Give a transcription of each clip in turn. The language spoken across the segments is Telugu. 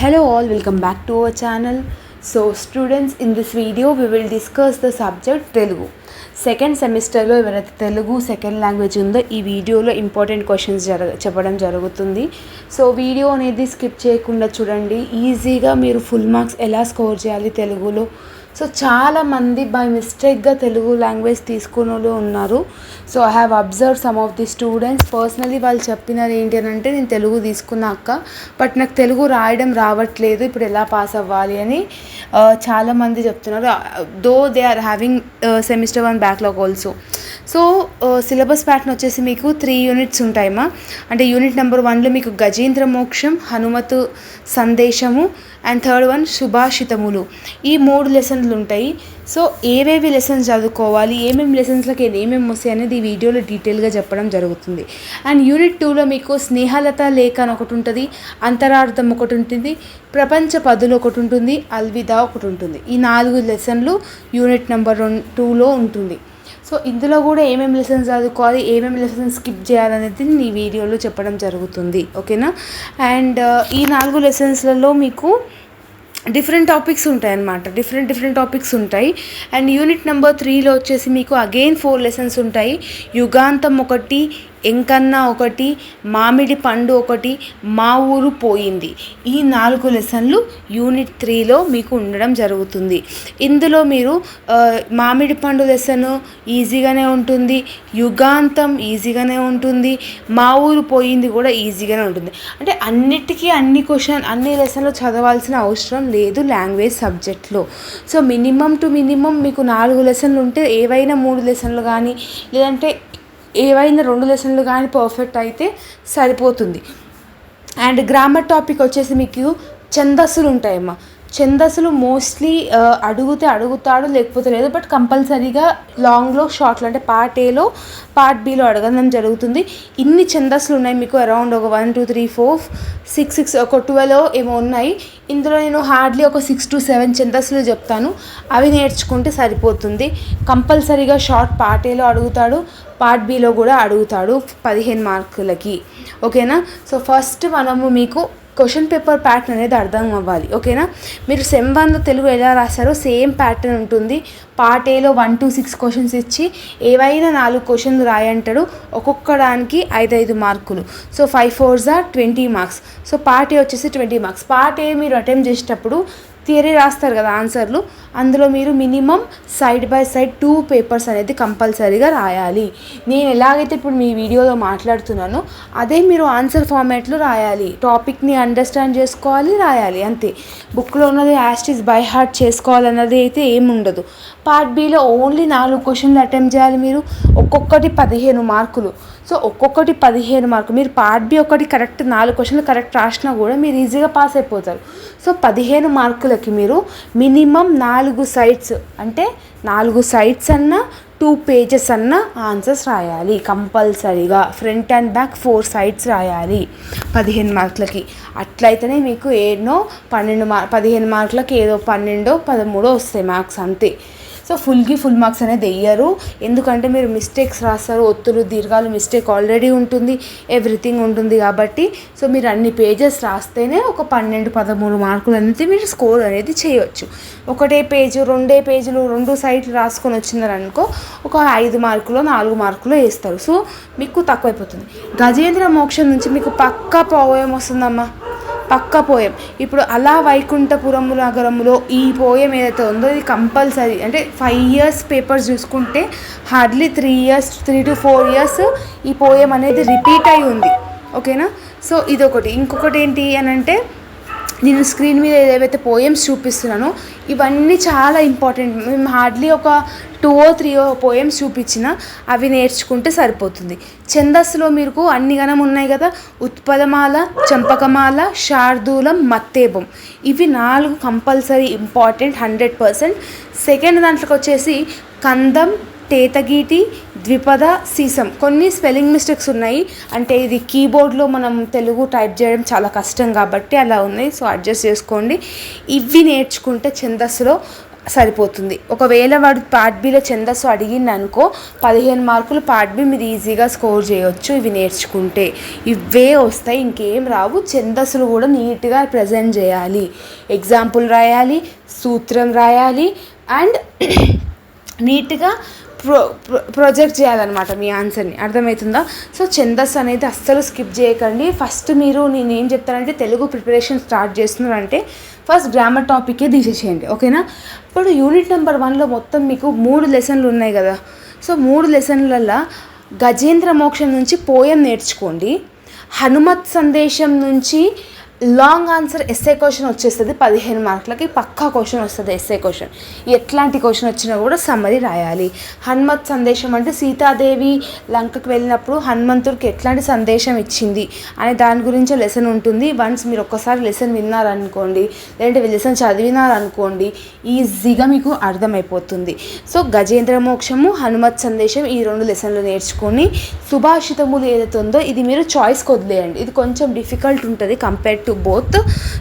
Hello all, welcome back to our channel. So students, in this video we will discuss the subject Telugu. Second సెమిస్టర్లో ఎవరైతే తెలుగు సెకండ్ లాంగ్వేజ్ ఉందో ఈ వీడియోలో ఇంపార్టెంట్ క్వశ్చన్స్ చెప్పడం జరుగుతుంది. సో వీడియో అనేది స్కిప్ చేయకుండా చూడండి. ఈజీగా మీరు ఫుల్ మార్క్స్ ఎలా స్కోర్ చేయాలి తెలుగులో. సో చాలామంది బై మిస్టేక్గా తెలుగు లాంగ్వేజ్ తీసుకునే వాళ్ళు ఉన్నారు. So I have observe some of the students. Personally వాళ్ళు చెప్పినారు ఏంటి అని అంటే, నేను తెలుగు తీసుకున్నాక బట్ నాకు తెలుగు రాయడం రావట్లేదు, ఇప్పుడు ఎలా పాస్ అవ్వాలి అని చాలామంది చెప్తున్నారు. Though they are having semester 1 backlog also. So syllabus pattern వచ్చేసి మీకు 3 యూనిట్స్ ఉంటాయమ్మా. అంటే యూనిట్ నెంబర్ 1లో మీకు గజేంద్ర మోక్షం, హనుమతు సందేశము అండ్ థర్డ్ వన్ సుభాషితములు. ఈ 3 లెసన్లు ఉంటాయి. సో ఏవేవి లెసన్స్ చదువుకోవాలి, ఏమేమి లెసన్స్లకి ఏమేమి వస్తాయి అనేది ఈ వీడియోలో డీటెయిల్గా చెప్పడం జరుగుతుంది. అండ్ యూనిట్ 2లో మీకు స్నేహలత లేఖ అని ఒకటి ఉంటుంది, అంతరార్థం ఒకటి ఉంటుంది, ప్రపంచ పదులు ఒకటి ఉంటుంది, అల్విదా ఒకటి ఉంటుంది. ఈ 4 లెసన్లు యూనిట్ నెంబర్ 2లో ఉంటుంది. సో ఇందులో కూడా ఏమేమి లెసన్స్ చదువుకోవాలి, ఏమేమి లెసన్స్ స్కిప్ చేయాలనేది ఈ వీడియోలో చెప్పడం జరుగుతుంది. ఓకేనా. అండ్ ఈ 4 లెసన్స్లలో మీకు డిఫరెంట్ టాపిక్స్ ఉంటాయి అన్నమాట. డిఫరెంట్ టాపిక్స్ ఉంటాయి. అండ్ యూనిట్ నెంబర్ 3లో వచ్చేసి మీకు అగైన్ 4 లెసన్స్ ఉంటాయి. యుగాంతం ఒకటి, ఎంకన్నా ఒకటి, మామిడి పండు ఒకటి, మా ఊరు పోయింది. ఈ 4 లెసన్లు యూనిట్ 3లో మీకు ఉండడం జరుగుతుంది. ఇందులో మీరు మామిడి పండు లెసన్ ఈజీగానే ఉంటుంది, యుగాంతం ఈజీగానే ఉంటుంది, మా ఊరు పోయింది కూడా ఈజీగానే ఉంటుంది. అంటే అన్నిటికీ అన్ని లెసన్లు చదవాల్సిన అవసరం లేదు లాంగ్వేజ్ సబ్జెక్ట్లో. సో మినిమం టు మినిమం మీకు 4 లెసన్లు ఉంటే ఏవైనా 3 లెసన్లు కానీ లేదంటే ఏవైనా 2 లెసన్లు కానీ పర్ఫెక్ట్ అయితే సరిపోతుంది. అండ్ గ్రామర్ టాపిక్ వచ్చేసి మీకు ఛందస్సులు ఉంటాయమ్మా. ఛందస్సులు మోస్ట్లీ అడుగుతాడు లేకపోతే లేదు, బట్ కంపల్సరీగా లాంగ్లో షార్ట్లో అంటే పార్ట్ ఏలో పార్ట్ బిలో అడగడం జరుగుతుంది. ఇన్ని ఛందస్సులు ఉన్నాయి మీకు, అరౌండ్ ఒక 1 2 3 4 6 ఒక 12 ఏమో ఉన్నాయి. ఇందులో నేను హార్డ్లీ ఒక 6 to 7 ఛందస్సులు చెప్తాను, అవి నేర్చుకుంటే సరిపోతుంది. కంపల్సరీగా షార్ట్ పార్ట్ ఏలో అడుగుతాడు, పార్ట్ బిలో కూడా అడుగుతాడు 15 మార్కులకి. ఓకేనా. సో ఫస్ట్ మనము మీకు క్వశ్చన్ పేపర్ ప్యాటర్న్ అనేది అర్థం అవ్వాలి. ఓకేనా. మీరు సెమ్ 1లో తెలుగు ఎలా రాస్తారో సేమ్ ప్యాటర్న్ ఉంటుంది. పార్ట్ ఏలో 1 to 6 క్వశ్చన్స్ ఇచ్చి ఏవైనా 4 క్వశ్చన్లు రాయంటాడు. ఒక్కొక్క దానికి 5 మార్కులు. So 5 4s are 20 marks. So part A వచ్చేసి 20 మార్క్స్. పార్ట్ ఏ మీరు అటెంప్ట్ చేసేటప్పుడు థియరీ రాస్తారు కదా ఆన్సర్లు, అందులో మీరు minimum side by side 2 papers అనేది కంపల్సరీగా రాయాలి. నేను ఎలాగైతే ఇప్పుడు మీ వీడియోలో మాట్లాడుతున్నానో అదే మీరు ఆన్సర్ ఫార్మాట్లో రాయాలి. టాపిక్ని అండర్స్టాండ్ చేసుకోవాలి, రాయాలి, అంతే. బుక్లో ఉన్నది యాస్టిస్ బై హార్ట్ చేసుకోవాలన్నది అయితే ఏమి ఉండదు. పార్ట్ బిలో ఓన్లీ 4 క్వశ్చన్లు అటెంప్ట్ చేయాలి మీరు, ఒక్కొక్కటి 15 మార్కులు. సో ఒక్కొక్కటి 15 మార్కులు. మీరు పార్ట్ బి ఒకటి కరెక్ట్ 4 క్వశ్చన్లు కరెక్ట్ రాసినా కూడా మీరు ఈజీగా పాస్ అయిపోతారు. సో 15 మార్కులకి మీరు మినిమం 4 సైడ్స్ అంటే 4 సైడ్స్ అన్నా 2 పేజెస్ అన్నా ఆన్సర్స్ రాయాలి కంపల్సరీగా. ఫ్రంట్ అండ్ బ్యాక్ 4 సైడ్స్ రాయాలి 15 మార్కులకి. అట్లయితేనే మీకు ఏదో 15 మార్కులకి ఏదో 12 13 వస్తాయి మార్క్స్, అంతే. సో ఫుల్ మార్క్స్ అనేది వెయ్యరు, ఎందుకంటే మీరు మిస్టేక్స్ రాస్తారు, ఒత్తులు దీర్ఘాలు మిస్టేక్ ఆల్రెడీ ఉంటుంది, ఎవ్రీథింగ్ ఉంటుంది కాబట్టి. సో మీరు అన్ని పేజెస్ రాస్తేనే ఒక 12 13 మార్కులు అనేది మీరు స్కోర్ అనేది చేయవచ్చు. ఒకటే పేజు 2 పేజీలు 2 సైట్లు రాసుకొని వచ్చినారనుకో ఒక 5 మార్కులు 4 మార్కులు వేస్తారు. సో మీకు తక్కువైపోతుంది. గజేంద్ర మోక్షం నుంచి మీకు పక్కా పోయం వస్తుందమ్మా, పక్క పోయం. ఇప్పుడు అలా వైకుంఠపురము నగరములో ఈ పోయం ఏదైతే ఉందో ఇది కంపల్సరీ. అంటే 5 years పేపర్స్ చూసుకుంటే హార్డ్లీ 3 to 4 years ఈ పోయం అనేది రిపీట్ అయి ఉంది. ఓకేనా. సో ఇదొకటి. ఇంకొకటి ఏంటి అని అంటే, నేను స్క్రీన్ మీద ఏదైతే పోయమ్స్ చూపిస్తున్నానో ఇవన్నీ చాలా ఇంపార్టెంట్. మేము హార్డ్లీ ఒక 2 or 3 పోయమ్స్ చూపించిన అవి నేర్చుకుంటే సరిపోతుంది. ఛందస్సులో మీకు అన్ని గణం ఉన్నాయి కదా, ఉత్పలమాల, చంపకమాల, శార్దూలం, మత్తేబం. ఇవి 4 కంపల్సరీ ఇంపార్టెంట్ 100%. సెకండ్ దాంట్లోకి వచ్చేసి కందం, తేతగీటి, ద్విపద, సీసం. కొన్ని స్పెల్లింగ్ మిస్టేక్స్ ఉన్నాయి, అంటే ఇది కీబోర్డ్లో మనం తెలుగు టైప్ చేయడం చాలా కష్టం కాబట్టి అలా ఉన్నాయి. సో అడ్జస్ట్ చేసుకోండి. ఇవి నేర్చుకుంటే ఛందస్సులో సరిపోతుంది. ఒకవేళ వాడు పార్ట్ బిలో ఛందస్సు అడిగింది అనుకో 15 మార్కులు పార్ట్ బి మీరు ఈజీగా స్కోర్ చేయొచ్చు ఇవి నేర్చుకుంటే. ఇవే వస్తాయి, ఇంకేం రావు. ఛందస్సులు కూడా నీట్గా ప్రజెంట్ చేయాలి, ఎగ్జాంపుల్ రాయాలి, సూత్రం రాయాలి అండ్ నీట్గా ప్రొజెక్ట్ చేయాలన్నమాట మీ ఆన్సర్ని. అర్థమవుతుందా? సో ఛందస్సు అనేది అస్సలు స్కిప్ చేయకండి. ఫస్ట్ మీరు నేను ఏం చెప్తానంటే తెలుగు ప్రిపరేషన్ స్టార్ట్ చేస్తున్నారంటే ఫస్ట్ గ్రామర్ టాపికే తీసేసేయండి, ఓకేనా? ఇప్పుడు యూనిట్ నెంబర్ 1లో మొత్తం మీకు 3 లెసన్లు ఉన్నాయి కదా. సో 3 లెసన్లలో గజేంద్ర మోక్షం నుంచి పోయం నేర్చుకోండి. హనుమత్ సందేశం నుంచి లాంగ్ ఆన్సర్ ఎస్ఏ క్వశ్చన్ వచ్చేస్తుంది 15 మార్కులకి, పక్కా క్వశ్చన్ వస్తుంది ఎస్ఏ క్వశ్చన్. ఎట్లాంటి క్వశ్చన్ వచ్చినా కూడా సమ్మరీ రాయాలి. హనుమత్ సందేశం అంటే సీతాదేవి లంకకు వెళ్ళినప్పుడు హనుమంతుడికి ఎట్లాంటి సందేశం ఇచ్చింది అనే దాని గురించి లెసన్ ఉంటుంది. వన్స్ మీరు ఒక్కసారి లెసన్ విన్నారనుకోండి, లేదంటే లెసన్ చదివినారనుకోండి, ఈజీగా మీకు అర్థమైపోతుంది. సో గజేంద్ర మోక్షము, హనుమత్ సందేశం ఈ 2 లెసన్లు నేర్చుకొని సుభాషితములు ఏదైతే ఉందో ఇది మీరు చాయిస్కి వదిలేయండి. ఇది కొంచెం డిఫికల్ట్ ఉంటుంది compare to both.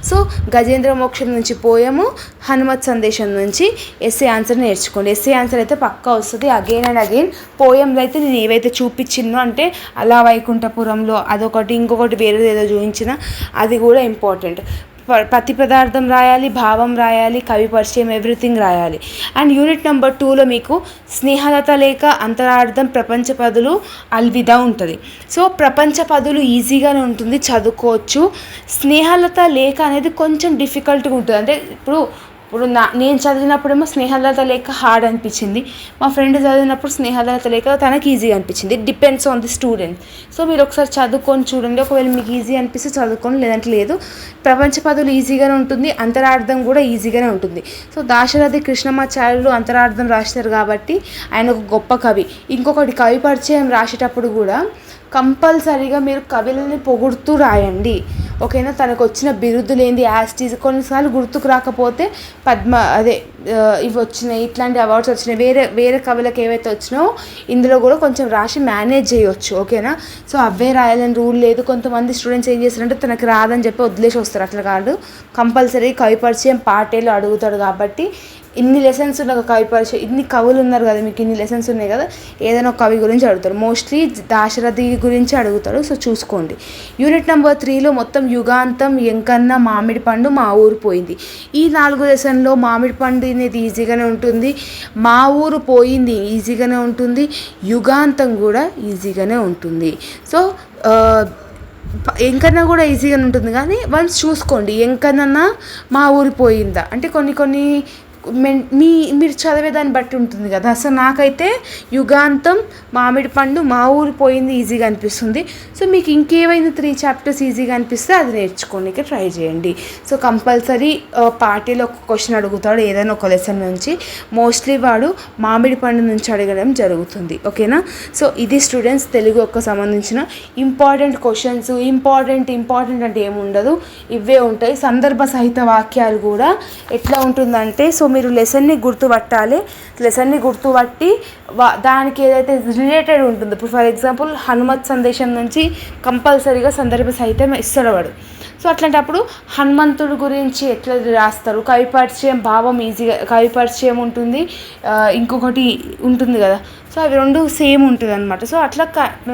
So Gajendra మోక్షం నుంచి పోయము, హనుమత్ సందేశం నుంచి ఎస్ఏ ఆన్సర్ నేర్చుకోండి. ఎస్ఏ ఆన్సర్ అయితే పక్కా వస్తుంది. అగైన్ అండ్ అగైన్ పోయంలో అయితే నేను ఏవైతే చూపించినో అంటే అలా వైకుంఠపురంలో అదొకటి, ఇంకొకటి వేరేది ఏదో చూపించిన అది కూడా ఇంపార్టెంట్. ప్రతి పదార్థం రాయాలి, భావం రాయాలి, కవి పరిచయం, ఎవ్రీథింగ్ రాయాలి. అండ్ యూనిట్ నెంబర్ 2లో మీకు స్నేహలత లేక అంతరార్థం, ప్రపంచ పదులు, అల్విదా ఉంటుంది. సో ప్రపంచ పదులు ఈజీగానే ఉంటుంది, చదువుకోవచ్చు. స్నేహలత లేక అనేది కొంచెం డిఫికల్ట్గా ఉంటుంది. అంటే ఇప్పుడు నేను చదివినప్పుడేమో స్నేహలత లేక హార్డ్ అనిపించింది, మా ఫ్రెండ్ చదివినప్పుడు స్నేహలత లేక తనకి ఈజీగా అనిపించింది. It depends on the student. So మీరు ఒకసారి చదువుకొని చూడండి, ఒకవేళ మీకు ఈజీ అనిపిస్తే చదువుకొని, లేదంటే లేదు. ప్రపంచ పదులు ఈజీగానే ఉంటుంది, అంతరార్థం కూడా ఈజీగానే ఉంటుంది. సో దాశరథి కృష్ణమాచార్యులు అంతరార్థం రాశారు కాబట్టి ఆయన ఒక గొప్ప కవి. ఇంకొకటి కవి పరిచయం రాసేటప్పుడు కూడా కంపల్సరీగా మీరు కవులని పొగుడుతూ రాయండి, ఓకేనా? తనకు వచ్చిన బిరుదులు ఏంది యాస్టీస్, కొన్నిసార్లు గుర్తుకు రాకపోతే ఇవి వచ్చినాయి, ఇట్లాంటి అవార్డ్స్ వచ్చినాయి, వేరే కవులకు ఏవైతే వచ్చినాయో ఇందులో కూడా కొంచెం రాసి మేనేజ్ చేయొచ్చు, ఓకేనా? సో అవే రాయాలని రూల్ లేదు. కొంతమంది స్టూడెంట్స్ ఏం చేస్తారంటే తనకు రాదని చెప్పి వదిలేసి వస్తారు. అట్లా కాదు, కంపల్సరీ కవి పరిచయం పార్టీలో అడుగుతాడు కాబట్టి ఇన్ని లెసన్స్ ఉన్న కవి పరిచయం, ఇన్ని కవులు ఉన్నారు కదా మీకు, ఇన్ని లెసన్స్ ఉన్నాయి కదా, ఏదైనా ఒక కవి గురించి అడుగుతారు. మోస్ట్లీ దాశరథి గురించి అడుగుతాడు. సో చూసుకోండి. యూనిట్ నెంబర్ 3లో మొత్తం యుగాంతం, ఎంకన్న, మామిడి పండు, మా ఊరు పోయింది. ఈ 4 లెసన్లో మామిడి పండు అనేది ఈజీగానే ఉంటుంది, మా ఊరు పోయింది ఈజీగానే ఉంటుంది, యుగాంతం కూడా ఈజీగానే ఉంటుంది. సో ఎంకన్నా కూడా ఈజీగానే ఉంటుంది. కానీ వన్స్ చూసుకోండి, ఎంకన్నా మా ఊరు పోయిందా అంటే కొన్ని మీరు చదివేదాన్ని బట్టి ఉంటుంది కదా. అసలు నాకైతే యుగాంతం, మామిడి పండు, మా ఊరు పోయింది ఈజీగా అనిపిస్తుంది. సో మీకు ఇంకేమైనా 3 చాప్టర్స్ ఈజీగా అనిపిస్తే అది నేర్చుకోనికి ట్రై చేయండి. సో కంపల్సరీ పార్టీలో ఒక క్వశ్చన్ అడుగుతాడు ఏదైనా ఒక లెసన్ నుంచి, మోస్ట్లీ వాడు మామిడి పండు నుంచి అడగడం జరుగుతుంది, ఓకేనా? సో ఇది స్టూడెంట్స్ తెలుగుకు సంబంధించిన ఇంపార్టెంట్ క్వశ్చన్స్. ఇంపార్టెంట్ అంటే ఏముండదు, ఇవే ఉంటాయి. సందర్భ సహిత వాక్యాలు కూడా ఎట్లా ఉంటుందంటే, సో మీరు లెసన్ని గుర్తుపట్టాలి. లెసన్ని గుర్తుపట్టి దానికి ఏదైతే రిలేటెడ్ ఉంటుందో, ఇప్పుడు ఫర్ ఎగ్జాంపుల్ హనుమత్ సందేశం నుంచి కంపల్సరీగా సందర్భ సహితం ఇస్తాడు వాడు. సో అట్లాంటప్పుడు హనుమంతుడి గురించి ఎట్లా రాస్తారు, కవి పరిచయం, భావం ఈజీగా కవి పరిచయం ఉంటుంది, ఇంకొకటి ఉంటుంది కదా. సో అవి 2 సేమ్ ఉంటుంది అనమాట. సో అట్లా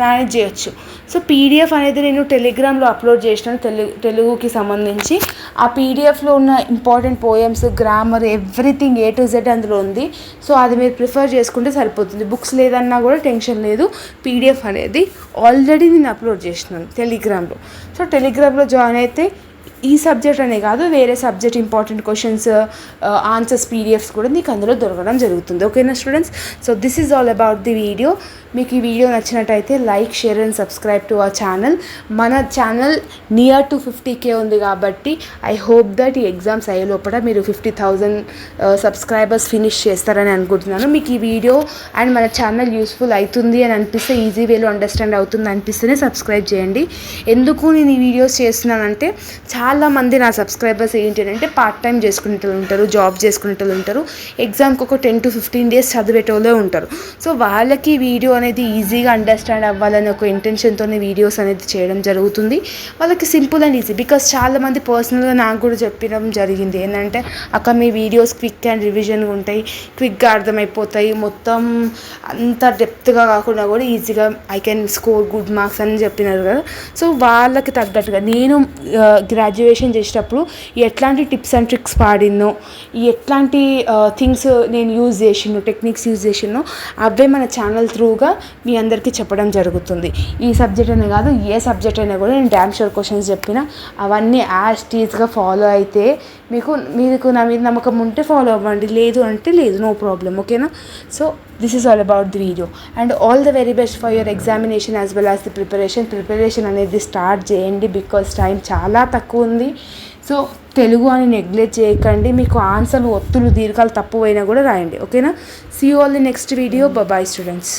మేనేజ్ చేయొచ్చు. సో పీడిఎఫ్ అనేది నేను టెలిగ్రామ్లో అప్లోడ్ చేసినాను తెలుగుకి సంబంధించి. ఆ పీడిఎఫ్లో ఉన్న important poems, grammar, everything A to Z అందులో ఉంది. సో అది మీరు ప్రిఫర్ చేసుకుంటే సరిపోతుంది. బుక్స్ లేదన్నా కూడా టెన్షన్ లేదు, పీడిఎఫ్ అనేది ఆల్రెడీ నేను అప్లోడ్ చేసినాను టెలిగ్రామ్లో. సో టెలిగ్రామ్లో జాయిన్ అయితే ఈ సబ్జెక్ట్ అనే కాదు, వేరే subject important questions, answers, PDFs కూడా మీకు అందులో దొరకడం జరుగుతుంది, ఓకేనా students? So this is all about the video. మీకు ఈ వీడియో నచ్చినట్టయితే like, share and subscribe to our channel. మన ఛానల్ నియర్ టు 50K ఉంది కాబట్టి ఐ హోప్ దట్ ఈ ఎగ్జామ్స్ అయ్యే లోపల మీరు 50,000 సబ్స్క్రైబర్స్ ఫినిష్ చేస్తారని అనుకుంటున్నాను. మీకు ఈ వీడియో అండ్ మన ఛానల్ యూస్ఫుల్ అవుతుంది అని అనిపిస్తే, ఈజీ వేలో అండర్స్టాండ్ అవుతుంది అనిపిస్తేనే సబ్స్క్రైబ్ చేయండి. ఎందుకు నేను ఈ వీడియోస్ చేస్తున్నానంటే, చాలామంది నా సబ్స్క్రైబర్స్ ఏంటి అంటే పార్ట్ టైం చేసుకునేటోళ్ళు ఉంటారు, జాబ్ చేసుకునేటోళ్ళు ఉంటారు, ఎగ్జామ్కి ఒక 10 to 15 days చదివేటోళ్ళే ఉంటారు. సో వాళ్ళకి వీడియో అనేది అనేది ఈజీగా అండర్స్టాండ్ అవ్వాలని ఒక ఇంటెన్షన్తోనే వీడియోస్ అనేది చేయడం జరుగుతుంది. వాళ్ళకి సింపుల్ అండ్ ఈజీ. బికాస్ చాలామంది పర్సనల్గా నాకు కూడా చెప్పడం జరిగింది ఏంటంటే, అక్క మీ వీడియోస్ క్విక్ అండ్ రివిజన్గా ఉంటాయి, క్విక్గా అర్థమైపోతాయి, మొత్తం అంత డెప్త్గా కాకుండా కూడా ఈజీగా I can score good marks అని చెప్పినారు కదా. సో వాళ్ళకి తగ్గట్టుగా నేను గ్రాడ్యుయేషన్ చేసేటప్పుడు ఎట్లాంటి టిప్స్ అండ్ ట్రిక్స్ పాడినో, ఎట్లాంటి థింగ్స్ నేను యూజ్ చేసినో, టెక్నిక్స్ యూజ్ చేసినో అవే మన ఛానల్ త్రూగా మీ అందరికీ చెప్పడం జరుగుతుంది. ఈ సబ్జెక్ట్ అనే కాదు, ఏ సబ్జెక్ట్ అయినా కూడా నేను డ్యామ్ షూర్ క్వశ్చన్స్ చెప్పిన అవన్నీ యాజ్ టీజ్గా ఫాలో అయితే మీకు నా మీద నమ్మకం ఉంటే ఫాలో అవ్వండి, లేదు అంటే లేదు, నో ప్రాబ్లం. ఓకేనా? So this is all about the video and all the very best for your examination as well as the preparation అనేది స్టార్ట్ చేయండి. బికాస్ టైం చాలా తక్కువ ఉంది. సో తెలుగు అని నెగ్లెక్ట్ చేయకండి. మీకు ఆన్సర్లు ఒత్తులు దీర్ఘాలు తప్పు అయినా కూడా రాయండి. ఓకేనా? See you all the next video. Bye students.